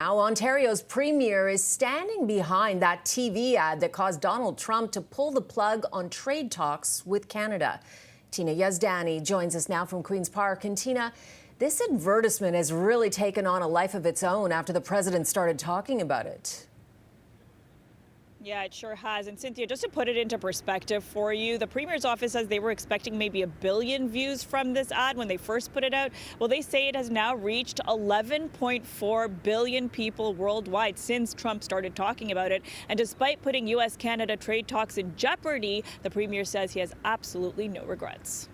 Now, Ontario's premier is standing behind that TV ad that caused Donald Trump to pull the plug on trade talks with Canada. Tina Yazdani joins us now from Queen's Park. And Tina, this advertisement has really taken on a life of its own after the president started talking about it. Yeah, it sure has. And Cynthia, just to put it into perspective for you, the Premier's office says they were expecting maybe 1 billion views from this ad when they first put it out. Well, they say it has now reached 11.4 billion people worldwide since Trump started talking about it. And despite putting U.S. Canada trade talks in jeopardy, the Premier says he has absolutely no regrets.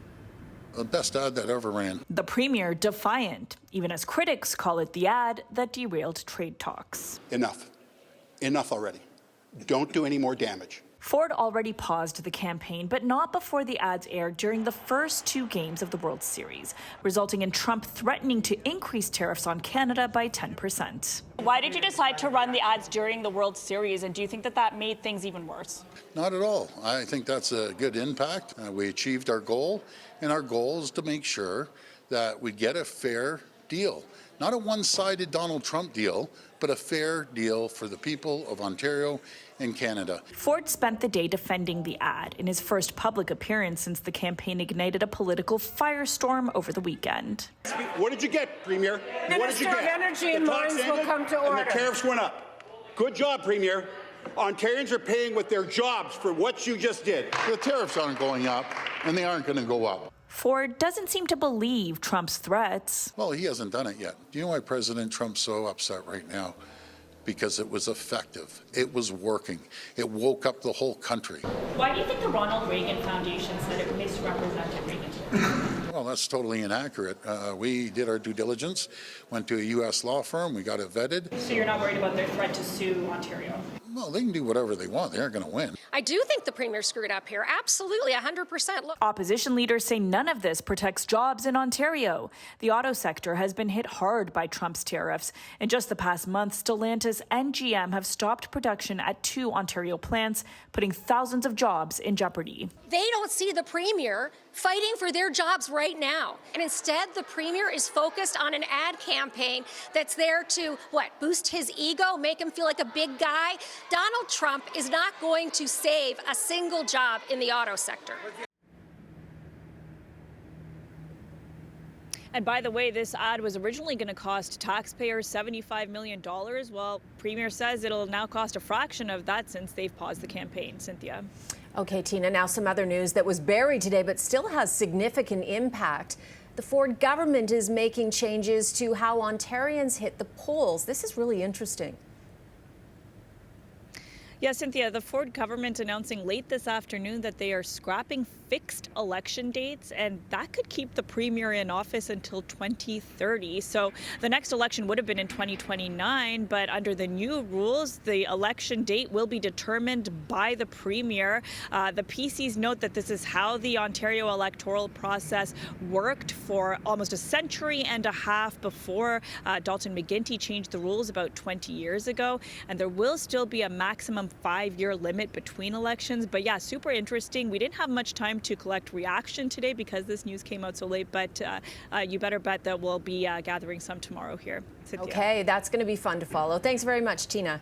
The best ad that ever ran. The Premier defiant, even as critics call it the ad that derailed trade talks. Enough. Enough already. Don't do any more damage. Ford already paused the campaign, but not before the ads aired during the first 2 games of the World Series, resulting in Trump threatening to increase tariffs on Canada by 10%. Why did you decide to run the ads during the World Series, and do you think that that made things even worse? Not at all. I think that's a good impact. We achieved our goal, and our goal is to make sure that we get a fair deal. Not a one-sided Donald Trump deal, but a fair deal for the people of Ontario and Canada. Ford spent the day defending the ad in his first public appearance since the campaign ignited a political firestorm over the weekend. What did you get, Premier? Minister of Energy and Mines will come to order. And the tariffs went up. Good job, Premier. Ontarians are paying with their jobs for what you just did. The tariffs aren't going up, and they aren't going to go up. Ford doesn't seem to believe Trump's threats. Well, he hasn't done it yet. Do you know why President Trump's so upset right now? Because it was effective. It was working. It woke up the whole country. Why do you think the Ronald Reagan Foundation said it misrepresented Reagan? Well, that's totally inaccurate. We did our due diligence, went to a U.S. law firm, we got it vetted. So you're not worried about their threat to sue Ontario? Well, they can do whatever they want. They aren't going to win. I do think the Premier screwed up here. Absolutely, 100%. Look. Opposition leaders say none of this protects jobs in Ontario. The auto sector has been hit hard by Trump's tariffs. In just the past month, Stellantis and GM have stopped production at 2 Ontario plants, putting thousands of jobs in jeopardy. They don't see the Premier fighting for their jobs right now. And instead, the Premier is focused on an ad campaign that's there to, boost his ego, make him feel like a big guy? Donald Trump is not going to save a single job in the auto sector. And by the way, this ad was originally going to cost taxpayers $75 million. Well, Premier says it'll now cost a fraction of that since they've paused the campaign. Cynthia. Okay, Tina, now some other news that was buried today but still has significant impact. The Ford government is making changes to how Ontarians hit the polls. This is really interesting. Yeah, Cynthia, the Ford government announcing late this afternoon that they are scrapping fixed election dates, and that could keep the Premier in office until 2030. So the next election would have been in 2029, but under the new rules, the election date will be determined by the Premier. The PCs note that this is how the Ontario electoral process worked for almost a century and a half before Dalton McGuinty changed the rules about 20 years ago, and there will still be a maximum 5-year limit between elections. But yeah, super interesting. We didn't have much time to collect reaction today because this news came out so late, but you better bet that we'll be gathering some tomorrow here. Cynthia. Okay, that's going to be fun to follow. Thanks very much, Tina.